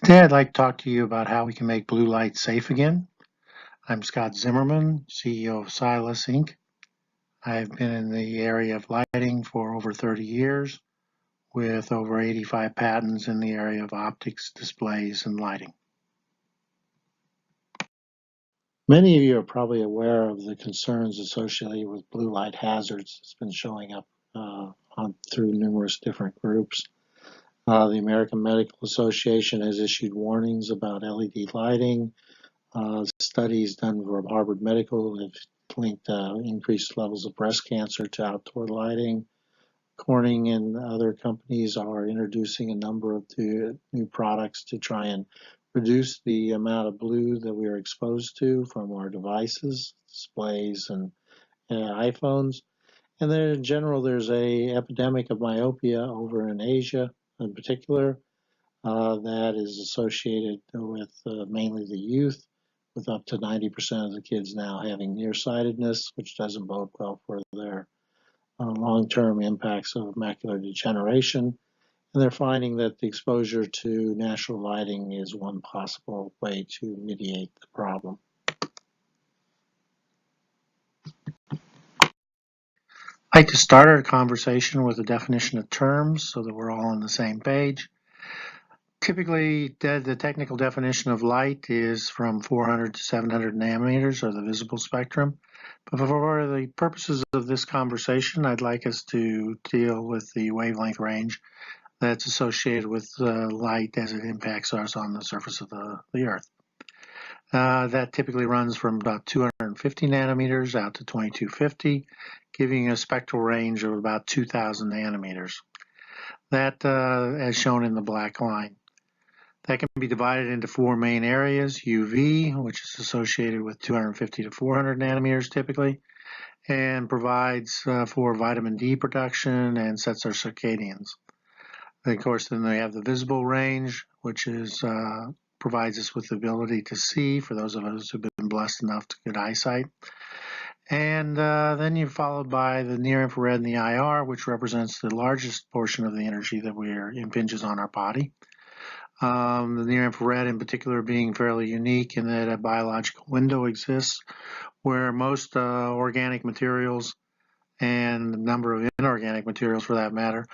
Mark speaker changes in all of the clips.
Speaker 1: Today, I'd like to talk to you about how we can make blue light safe again. I'm Scott Zimmerman, CEO of Silas, Inc. I've been in the area of lighting for over 30 years with over 85 patents in the area of optics, displays, and lighting. Many of you are probably aware of the concerns associated with blue light hazards. It's been showing up through numerous different groups. The American Medical Association has issued warnings about LED lighting. Studies done from Harvard Medical have linked increased levels of breast cancer to outdoor lighting. Corning and other companies are introducing a number of new products to try and reduce the amount of blue that we are exposed to from our devices, displays, and iPhones. And then in general, there's an epidemic of myopia over in Asia in particular that is associated with mainly the youth, with up to 90% of the kids now having nearsightedness, which doesn't bode well for their long-term impacts of macular degeneration. And they're finding that the exposure to natural lighting is one possible way to mitigate the problem. I'd like to start our conversation with a definition of terms so that we're all on the same page. Typically, the technical definition of light is from 400 to 700 nanometers, or the visible spectrum. But for the purposes of this conversation, I'd like us to deal with the wavelength range that's associated with light as it impacts us on the surface of the Earth. That typically runs from about 250 nanometers out to 2250, giving a spectral range of about 2000 nanometers. That, as shown in the black line. That can be divided into four main areas: UV, which is associated with 250 to 400 nanometers typically, and provides for vitamin D production and sets our circadians. And of course, then they have the visible range, which is provides us with the ability to see for those of us who've been blessed enough to get eyesight. And then you're followed by the near infrared and the IR, which represents the largest portion of the energy that impinges on our body. The near infrared in particular being fairly unique in that a biological window exists where most organic materials and a number of inorganic materials for that matter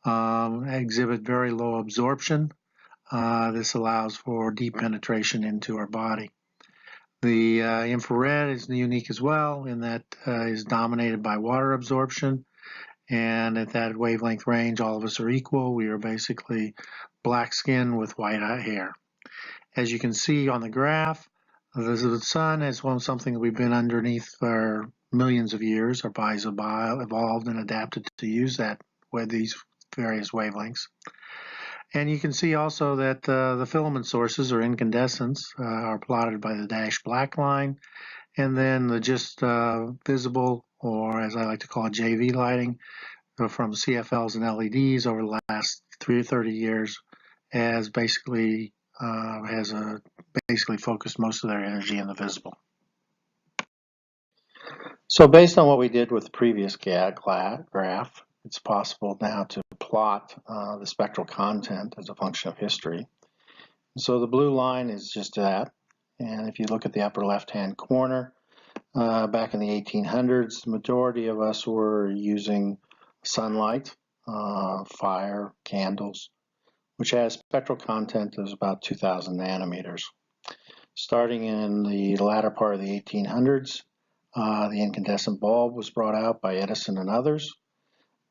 Speaker 1: exhibit very low absorption. This allows for deep penetration into our body. The infrared is unique as well in that is dominated by water absorption. And at that wavelength range, all of us are equal. We are basically black skin with white hair. As you can see on the graph, the sun is something that we've been underneath for millions of years. Our bodies have evolved and adapted to use that with these various wavelengths. And you can see also that the filament sources or incandescents are plotted by the dashed black line, and then the just visible, or as I like to call it, JV lighting, from CFLs and LEDs over the last 30 years has basically focused most of their energy in the visible. So based on what we did with the previous graph, it's possible now to plot the spectral content as a function of history. So the blue line is just that. And if you look at the upper left-hand corner, back in the 1800s, the majority of us were using sunlight, fire, candles, which has spectral content of about 2000 nanometers. Starting in the latter part of the 1800s, the incandescent bulb was brought out by Edison and others,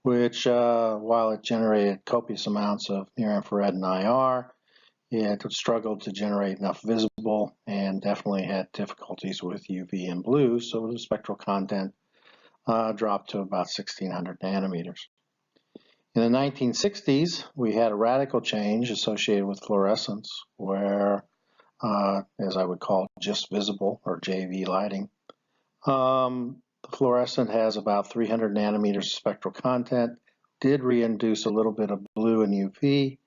Speaker 1: which, while it generated copious amounts of near-infrared and IR, it struggled to generate enough visible and definitely had difficulties with UV and blue, so the spectral content dropped to about 1600 nanometers. In the 1960s, we had a radical change associated with fluorescence where, as I would call it, just visible or JV lighting. The fluorescent has about 300 nanometers of spectral content, did reinduce a little bit of blue and UV,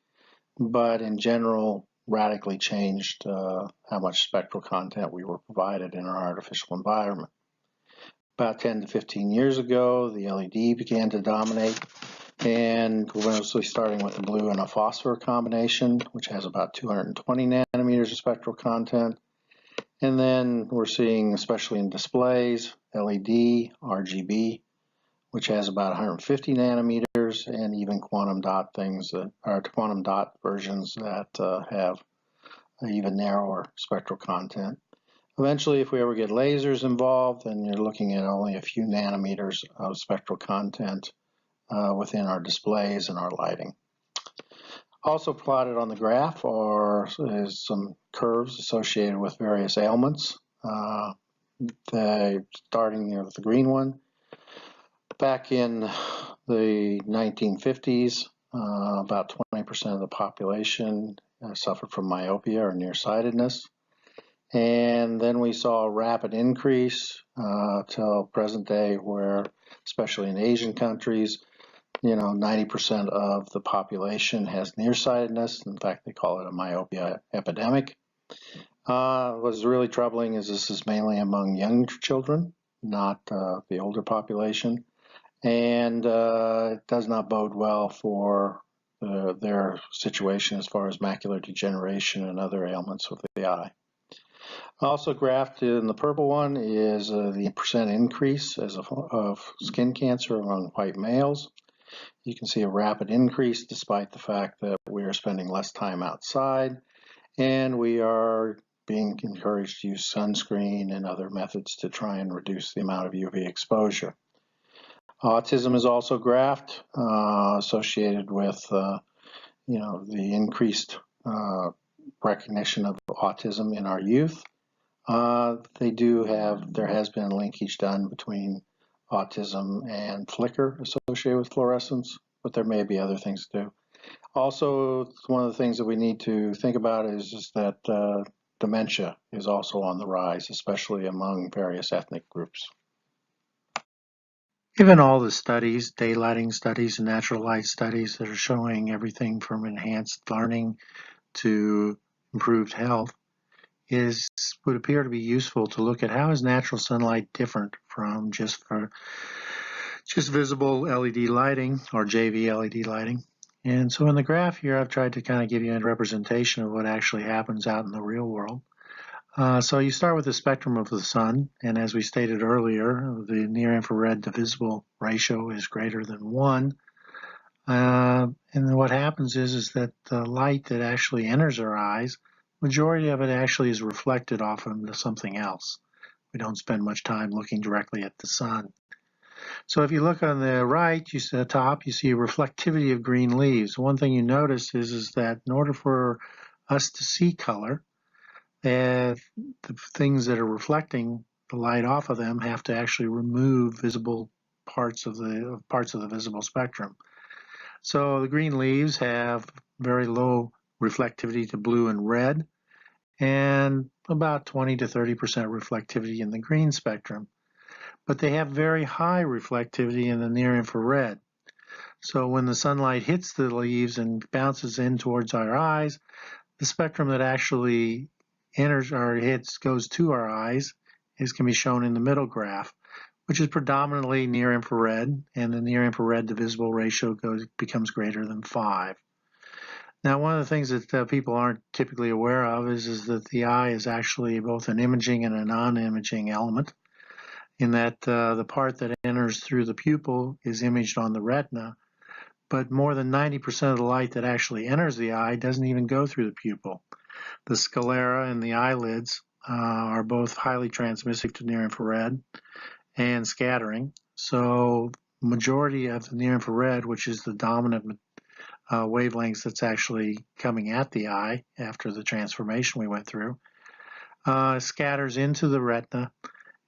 Speaker 1: but in general radically changed how much spectral content we were provided in our artificial environment. About 10 to 15 years ago, the LED began to dominate, And we're mostly starting with the blue and a phosphor combination, which has about 220 nanometers of spectral content. And then we're seeing, especially in displays, LED, RGB, which has about 150 nanometers, and even quantum dot things that are quantum dot versions that have even narrower spectral content. Eventually, if we ever get lasers involved, then you're looking at only a few nanometers of spectral content within our displays and our lighting. Also plotted on the graph is some curves associated with various ailments. Starting here with the green one. Back in the 1950s, about 20% of the population suffered from myopia or nearsightedness. And then we saw a rapid increase till present day where, especially in Asian countries, 90% of the population has nearsightedness. In fact, they call it a myopia epidemic. What's really troubling is this is mainly among young children, not the older population. And it does not bode well for their situation as far as macular degeneration and other ailments with the eye. Also graphed in the purple one is the percent increase of skin cancer among white males. You can see a rapid increase despite the fact that we are spending less time outside and we are being encouraged to use sunscreen and other methods to try and reduce the amount of UV exposure. Autism is also graphed, associated with the increased recognition of autism in our youth. There has been linkage done between autism and flicker associated with fluorescence, but there may be other things to do. Also, one of the things that we need to think about is that dementia is also on the rise, especially among various ethnic groups. Given all the studies, daylighting studies and natural light studies that are showing everything from enhanced learning to improved health, would appear to be useful to look at how is natural sunlight different from just visible LED lighting or JV LED lighting. And so in the graph here, I've tried to kind of give you a representation of what actually happens out in the real world. So you start with the spectrum of the sun, and as we stated earlier, the near-infrared to visible ratio is greater than 1. And then what happens is that the light that actually enters our eyes, majority of it actually is reflected off into something else. We don't spend much time looking directly at the sun. So if you look on the right, you see the top, you see a reflectivity of green leaves. One thing you notice is that in order for us to see color, the things that are reflecting the light off of them have to actually remove visible parts of the visible spectrum. So the green leaves have very low reflectivity to blue and red, and about 20 to 30% reflectivity in the green spectrum. But they have very high reflectivity in the near infrared. So when the sunlight hits the leaves and bounces in towards our eyes, the spectrum that actually enters or goes to our eyes can be shown in the middle graph, which is predominantly near infrared, and the near infrared to visible ratio becomes greater than 5. Now, one of the things that people aren't typically aware of is that the eye is actually both an imaging and a non-imaging element, in that the part that enters through the pupil is imaged on the retina, but more than 90% of the light that actually enters the eye doesn't even go through the pupil. The sclera and the eyelids are both highly transmissive to near-infrared and scattering. So majority of the near-infrared, which is the dominant wavelengths that's actually coming at the eye after the transformation we went through, scatters into the retina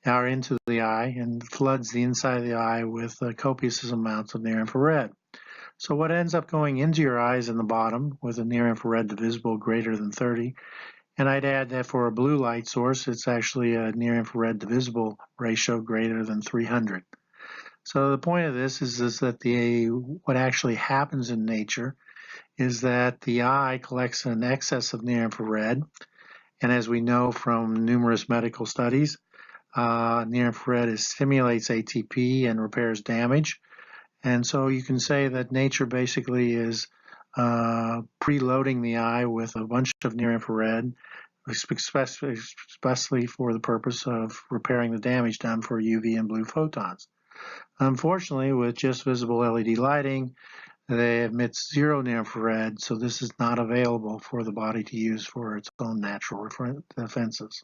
Speaker 1: or into the eye and floods the inside of the eye with copious amounts of near-infrared. So what ends up going into your eyes in the bottom with a near-infrared to visible greater than 30, and I'd add that for a blue light source, it's actually a near-infrared to visible ratio greater than 300. So the point of this is that what actually happens in nature is that the eye collects an excess of near-infrared, and as we know from numerous medical studies, near-infrared stimulates ATP and repairs damage, And so you can say that nature basically is preloading the eye with a bunch of near-infrared, especially for the purpose of repairing the damage done for UV and blue photons. Unfortunately, with just visible LED lighting, they emit zero near-infrared, so this is not available for the body to use for its own natural defenses.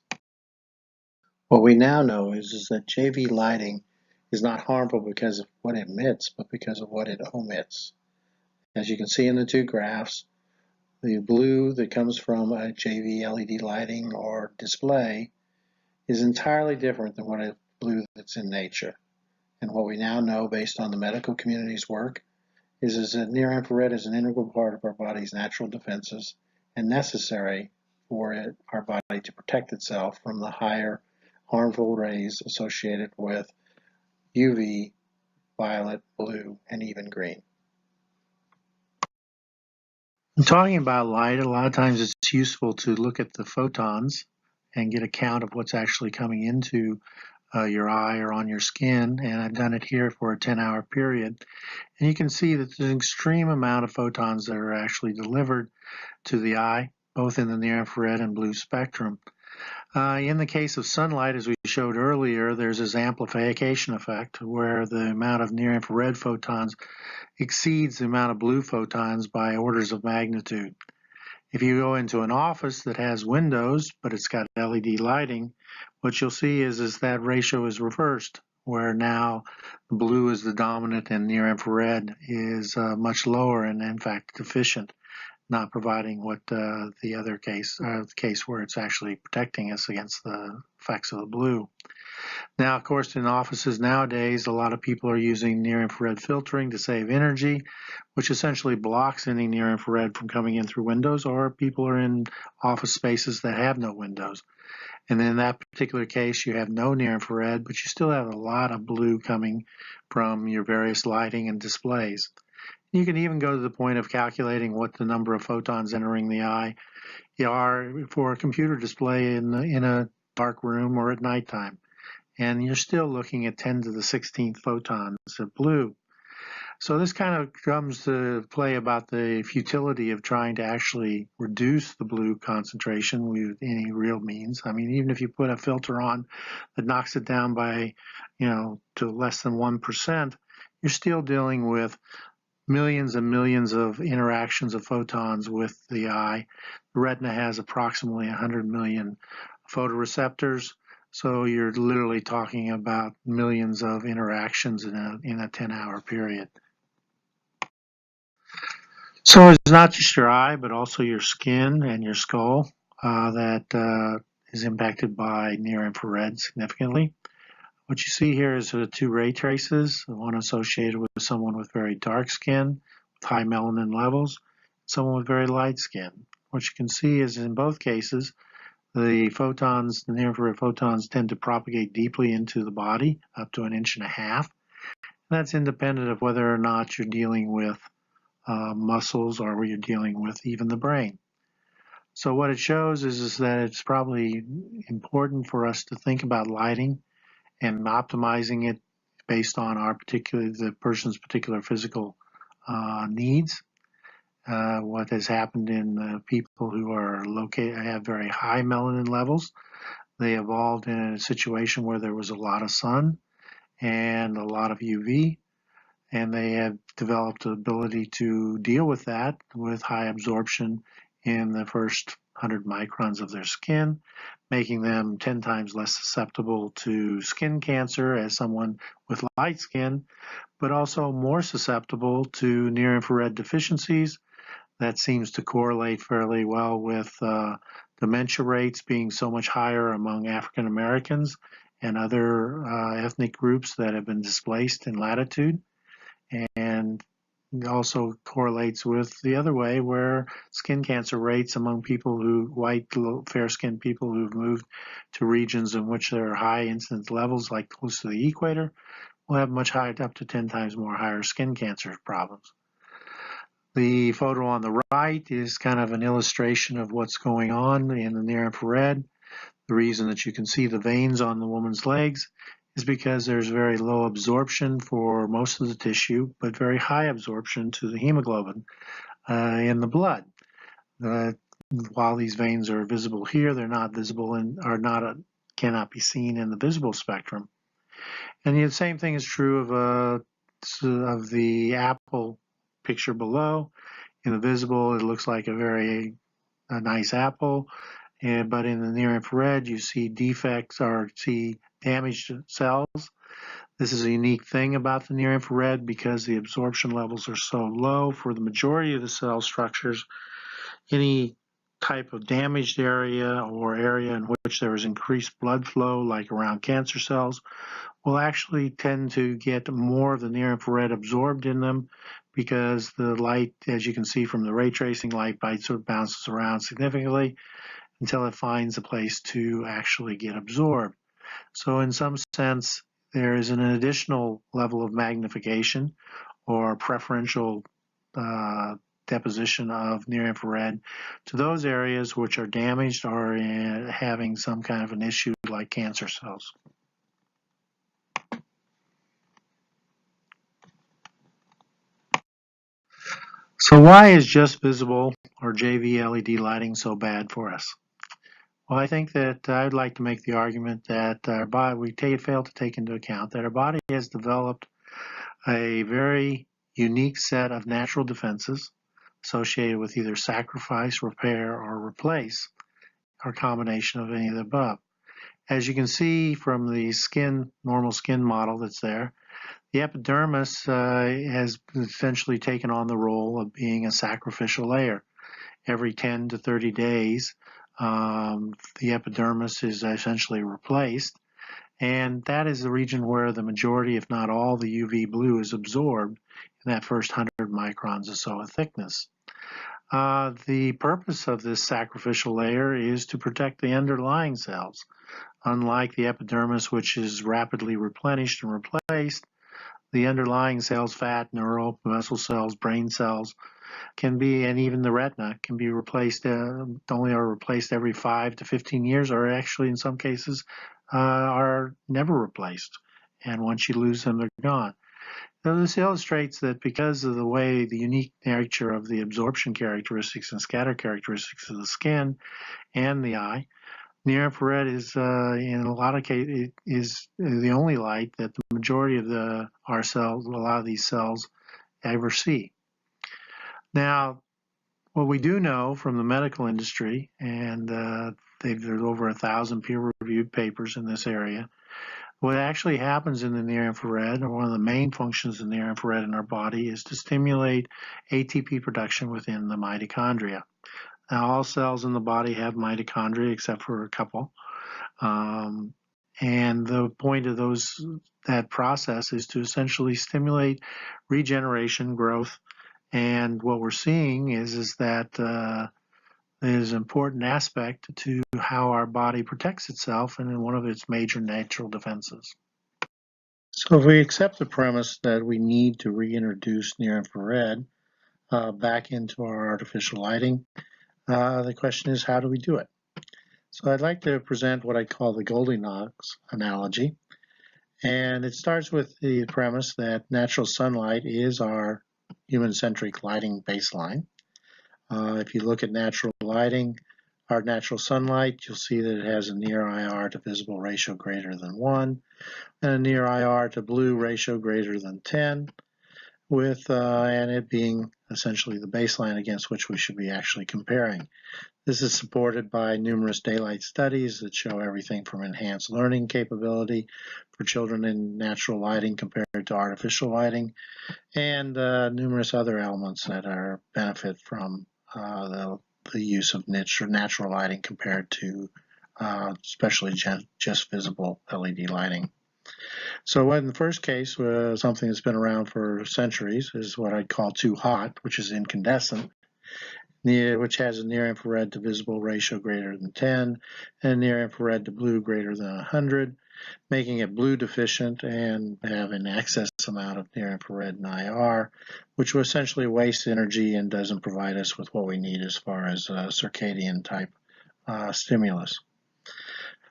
Speaker 1: What we now know is that JV lighting is not harmful because of what it emits, but because of what it omits. As you can see in the two graphs, the blue that comes from a JV LED lighting or display is entirely different than what a blue that's in nature. And what we now know based on the medical community's work is that near-infrared is an integral part of our body's natural defenses and necessary for our body to protect itself from the higher harmful rays associated with UV, violet, blue, and even green. In talking about light, a lot of times it's useful to look at the photons and get a count of what's actually coming into your eye or on your skin, and I've done it here for a 10-hour period. And you can see that there's an extreme amount of photons that are actually delivered to the eye, both in the near-infrared and blue spectrum. In the case of sunlight, as we showed earlier, there's this amplification effect where the amount of near-infrared photons exceeds the amount of blue photons by orders of magnitude. If you go into an office that has windows, but it's got LED lighting, what you'll see is that ratio is reversed, where now blue is the dominant and near-infrared is much lower and in fact deficient, not providing what the other case, the case where it's actually protecting us against the effects of the blue. Now, of course, in offices nowadays, a lot of people are using near-infrared filtering to save energy, which essentially blocks any near-infrared from coming in through windows, or people are in office spaces that have no windows. And in that particular case, you have no near-infrared, but you still have a lot of blue coming from your various lighting and displays. You can even go to the point of calculating what the number of photons entering the eye are for a computer display in a dark room or at nighttime. And you're still looking at 10 to the 16th photons of blue. So this kind of comes to play about the futility of trying to actually reduce the blue concentration with any real means. I mean, even if you put a filter on that knocks it down by, to less than 1%, you're still dealing with millions and millions of interactions of photons with the eye. The retina has approximately 100 million photoreceptors, so you're literally talking about millions of interactions in a 10-hour period. So it's not just your eye, but also your skin and your skull that is impacted by near-infrared significantly. What you see here is two ray traces, one associated with someone with very dark skin, with high melanin levels, someone with very light skin. What you can see is in both cases, the near-infrared photons tend to propagate deeply into the body, up to 1.5 inches. That's independent of whether or not you're dealing with muscles or you're dealing with even the brain. So what it shows is that it's probably important for us to think about lighting and optimizing it based on the person's particular physical needs. What has happened in people who are have very high melanin levels, they evolved in a situation where there was a lot of sun and a lot of UV, and they have developed the ability to deal with that with high absorption in the first 100 microns of their skin, making them 10 times less susceptible to skin cancer as someone with light skin, but also more susceptible to near-infrared deficiencies. That seems to correlate fairly well with dementia rates being so much higher among African Americans and other ethnic groups that have been displaced in latitude. And it also correlates with the other way, where skin cancer rates among white, fair-skinned people who've moved to regions in which there are high incidence levels, like close to the equator, will have much higher, up to 10 times more higher skin cancer problems. The photo on the right is kind of an illustration of what's going on in the near-infrared. The reason that you can see the veins on the woman's legs is because there's very low absorption for most of the tissue, but very high absorption to the hemoglobin in the blood. While these veins are visible here, they're not visible and cannot be seen in the visible spectrum. And the same thing is true of the apple picture below. In the visible, it looks like a nice apple, but in the near infrared, you see defects or see damaged cells. This is a unique thing about the near infrared because the absorption levels are so low for the majority of the cell structures. Any type of damaged area or area in which there is increased blood flow, like around cancer cells, will actually tend to get more of the near infrared absorbed in them because the light, as you can see from the ray tracing, light sort of bounces around significantly until it finds a place to actually get absorbed. So in some sense, there is an additional level of magnification or preferential deposition of near infrared to those areas which are damaged or having some kind of an issue like cancer cells. So why is just visible or JV LED lighting so bad for us? Well, I think that I'd like to make the argument that our body, we fail to take into account that our body has developed a very unique set of natural defenses associated with either sacrifice, repair, or replace, or combination of any of the above. As you can see from the normal skin model that's there, the epidermis has essentially taken on the role of being a sacrificial layer. Every 10 to 30 days, the epidermis is essentially replaced, and that is the region where the majority, if not all, the UV blue is absorbed in that first 100 microns or so of thickness. The purpose of this sacrificial layer is to protect the underlying cells. Unlike the epidermis, which is rapidly replenished and replaced, the underlying cells, fat, neural, muscle cells, brain cells, can be, and even the retina can be replaced, only are replaced every 5 to 15 years, or actually in some cases are never replaced. And once you lose them, they're gone. Now, this illustrates that because of the unique nature of the absorption characteristics and scatter characteristics of the skin and the eye, near infrared is, in a lot of cases, is the only light that the majority of our cells, a lot of these cells, ever see. Now, what we do know from the medical industry, and there's over 1,000 peer-reviewed papers in this area, what actually happens in the near infrared, or one of the main functions of near infrared in our body, is to stimulate ATP production within the mitochondria. Now, all cells in the body have mitochondria except for a couple. And the point of that process is to essentially stimulate regeneration, growth, and what we're seeing is that there's an important aspect to how our body protects itself and in one of its major natural defenses. So if we accept the premise that we need to reintroduce near infrared back into our artificial lighting, the question is, how do we do it? So I'd like to present what I call the Goldilocks analogy. And it starts with the premise that natural sunlight is our human-centric lighting baseline. If you look at natural lighting, our natural sunlight, you'll see that it has a near IR to visible ratio greater than 1, and a near IR to blue ratio greater than 10, and it being essentially the baseline against which we should be actually comparing. This is supported by numerous daylight studies that show everything from enhanced learning capability for children in natural lighting compared to artificial lighting, and numerous other elements that are benefit from the use of natural lighting compared to especially just visible LED lighting. So in the first case, something that's been around for centuries is what I'd call too hot, which is incandescent, which has a near infrared to visible ratio greater than 10 and near infrared to blue greater than 100, making it blue deficient and have an excess amount of near infrared and IR, which will essentially waste energy and doesn't provide us with what we need as far as circadian type stimulus.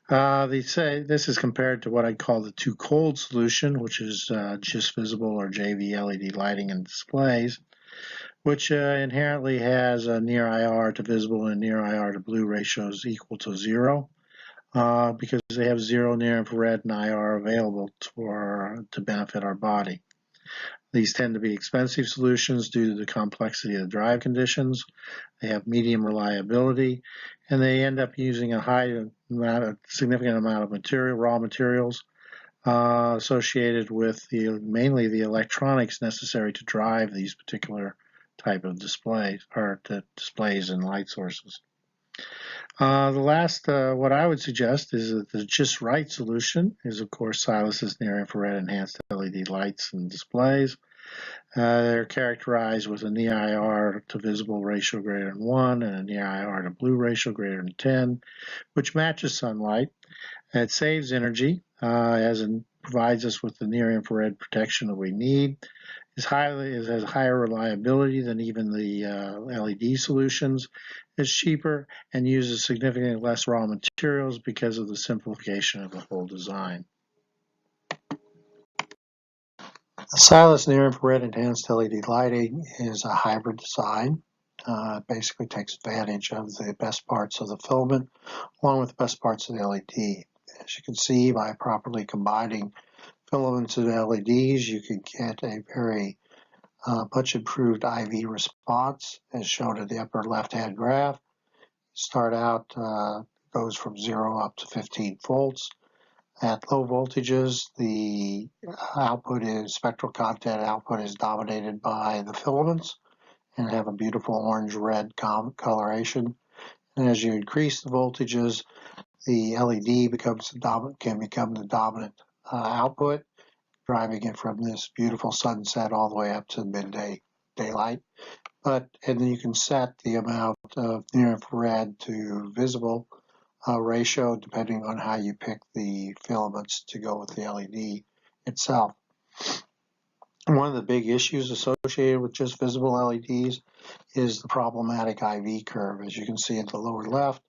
Speaker 1: They say this is compared to what I'd call the too cold solution, which is just visible or JV LED lighting and displays, which inherently has a near IR to visible and near IR to blue ratios equal to 0. Because they have 0 near infrared and IR available to benefit our body. These tend to be expensive solutions due to the complexity of the drive conditions. They have medium reliability, and they end up using a significant amount of raw materials associated with mainly the electronics necessary to drive these particular type of displays and light sources. The last, what I would suggest is that the just right solution is, of course, Silas's near-infrared enhanced LED lights and displays. They're characterized with a near IR to visible ratio greater than 1 and a near IR to blue ratio greater than 10, which matches sunlight. And it saves energy as it provides us with the near-infrared protection that we need. It has higher reliability than even the LED solutions. It's cheaper and uses significantly less raw materials because of the simplification of the whole design. The Silas near-infrared enhanced LED lighting is a hybrid design. It basically takes advantage of the best parts of the filament along with the best parts of the LED. As you can see, by properly combining filaments and LEDs, you can get a very much improved IV response, as shown in the upper left-hand graph. Start out goes from 0 up to 15 volts. At low voltages, the spectral content output is dominated by the filaments and have a beautiful orange-red coloration. And as you increase the voltages, the LED can become the dominant output, driving it from this beautiful sunset all the way up to midday daylight. And then you can set the amount of near-infrared to visible ratio depending on how you pick the filaments to go with the LED itself. One of the big issues associated with just visible LEDs is the problematic IV curve. As you can see at the lower left,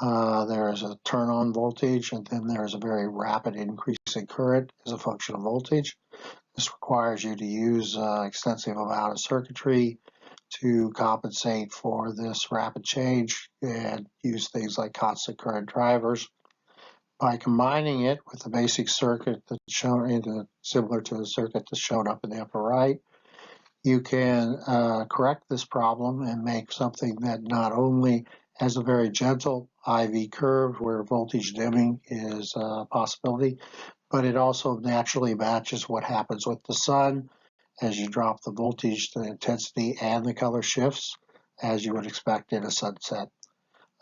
Speaker 1: there is a turn-on voltage, and then there is a very rapid increase in current as a function of voltage. This requires you to use extensive amount of circuitry to compensate for this rapid change and use things like constant current drivers. By combining it with the basic circuit that's shown similar to the circuit that's shown up in the upper right, you can correct this problem and make something that not only has a very gentle IV curve where voltage dimming is a possibility, but it also naturally matches what happens with the sun. As you drop the voltage, the intensity and the color shifts as you would expect in a sunset.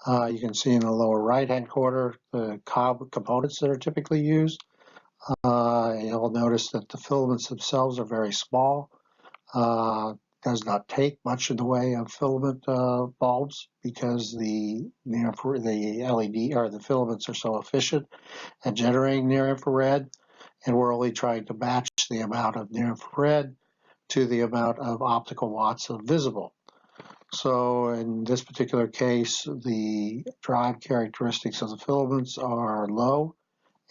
Speaker 1: You can see in the lower right-hand corner the components that are typically used. You'll notice that the filaments themselves are very small. Does not take much in the way of filament bulbs because the LED or the filaments are so efficient at generating near infrared, and we're only trying to match the amount of near infrared to the amount of optical watts of visible. So in this particular case, the drive characteristics of the filaments are low,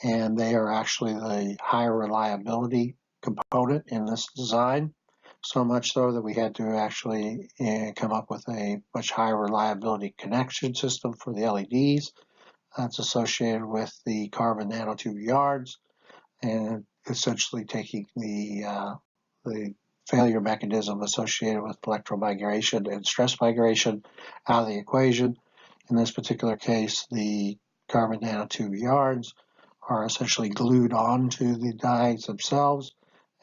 Speaker 1: and they are actually the higher reliability component in this design. So much so that we had to actually come up with a much higher reliability connection system for the LEDs. That's associated with the carbon nanotube yards, and essentially taking the failure mechanism associated with electromigration and stress migration out of the equation. In this particular case, the carbon nanotube yards are essentially glued onto the diodes themselves,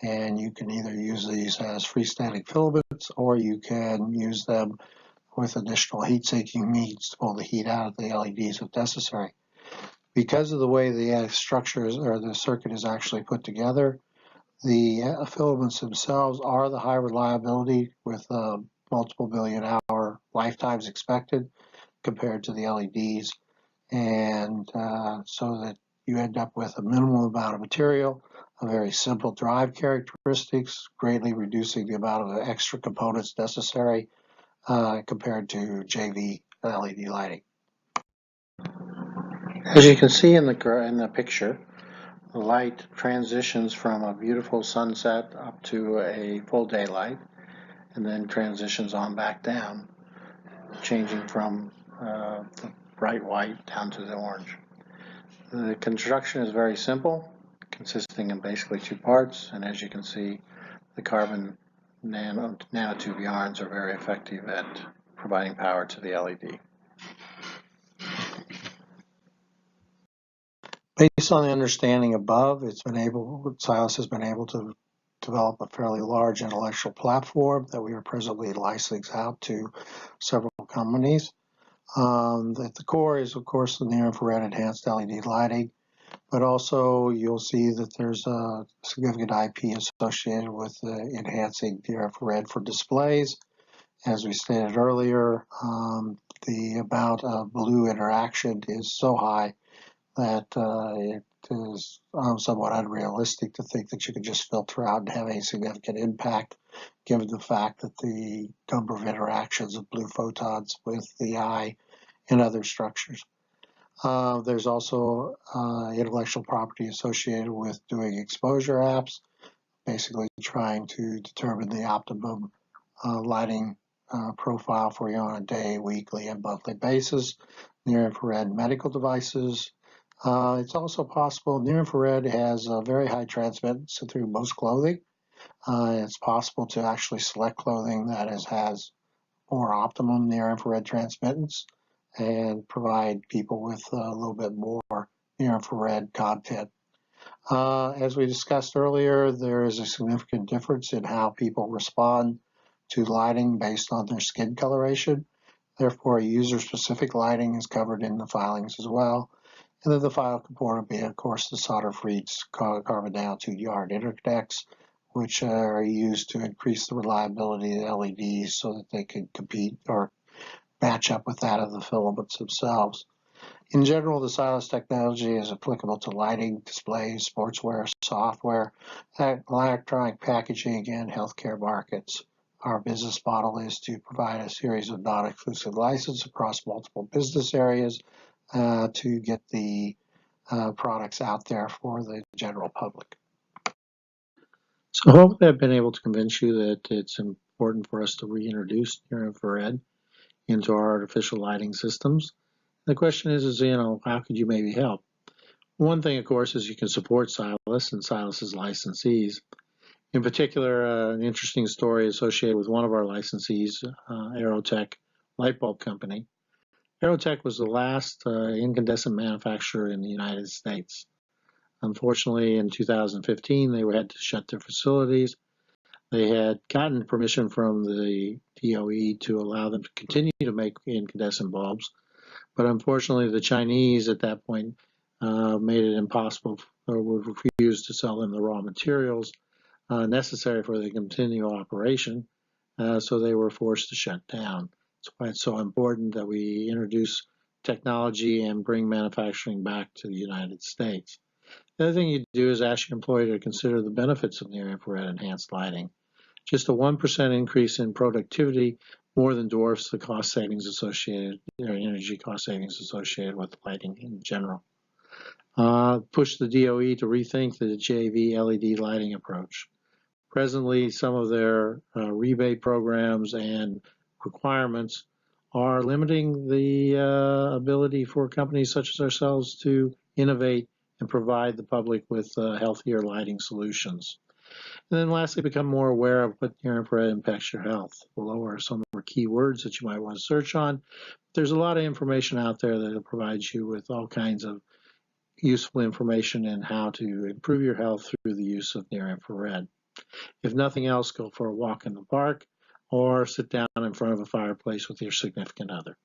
Speaker 1: and you can either use these as freestanding filaments or you can use them with additional heat sinking means to pull the heat out of the LEDs if necessary. Because of the way the structures or the circuit is actually put together, the filaments themselves are the high reliability with multiple billion hour lifetimes expected compared to the LEDs, and so that you end up with a minimal amount of material, a very simple drive characteristics, greatly reducing the amount of extra components necessary compared to JV LED lighting. As you can see in the picture, the light transitions from a beautiful sunset up to a full daylight, and then transitions on back down, changing from the bright white down to the orange. The construction is very simple, consisting of basically two parts, and as you can see, the carbon nanotube yarns are very effective at providing power to the LED. Based on the understanding above, Silas has been able to develop a fairly large intellectual platform that we are presently licensing out to several companies. At the core is, of course, the near-infrared enhanced LED lighting, but also you'll see that there's a significant IP associated with enhancing near-infrared for displays. As we stated earlier, the amount of blue interaction is so high that it is somewhat unrealistic to think that you can just filter out and have a significant impact, given the fact that the number of interactions of blue photons with the eye and other structures. There's also intellectual property associated with doing exposure apps, basically trying to determine the optimum lighting profile for you on a day, weekly, and monthly basis. Near-infrared medical devices. It's also possible, near-infrared has a very high transmittance through most clothing. It's possible to actually select clothing that has more optimum near-infrared transmittance and provide people with a little bit more near-infrared content. As we discussed earlier, there is a significant difference in how people respond to lighting based on their skin coloration. Therefore, user-specific lighting is covered in the filings as well. And then the final component being, of course, the solder-free carbon nanotube yarn interconnects, which are used to increase the reliability of LEDs so that they can compete or match up with that of the filaments themselves. In general, the Silas technology is applicable to lighting, displays, sportswear, software, electronic packaging, and healthcare markets. Our business model is to provide a series of non-exclusive licenses across multiple business areas to get the products out there for the general public. So hopefully I've been able to convince you that it's important for us to reintroduce near-infrared into our artificial lighting systems. The question is, how could you maybe help? One thing, of course, is you can support Silas and Silas's licensees. In particular, an interesting story associated with one of our licensees, Aerotech Light Bulb Company. Aerotech was the last incandescent manufacturer in the United States. Unfortunately, in 2015, they had to shut their facilities. They had gotten permission from the DOE to allow them to continue to make incandescent bulbs, but unfortunately, the Chinese at that point made it impossible or would refuse to sell them the raw materials necessary for the continual operation, so they were forced to shut down. That's why it's so important that we introduce technology and bring manufacturing back to the United States. The other thing you do is ask your employee to consider the benefits of near-infrared enhanced lighting. Just a 1% increase in productivity more than dwarfs the cost savings associated, energy cost savings associated with lighting in general. Push the DOE to rethink the JV LED lighting approach. Presently, some of their rebate programs and requirements are limiting the ability for companies such as ourselves to innovate and provide the public with healthier lighting solutions. And then lastly, become more aware of what near-infrared impacts your health. Below are some more key words that you might want to search on. There's a lot of information out there that will provide you with all kinds of useful information in how to improve your health through the use of near-infrared. If nothing else, go for a walk in the park or sit down in front of a fireplace with your significant other.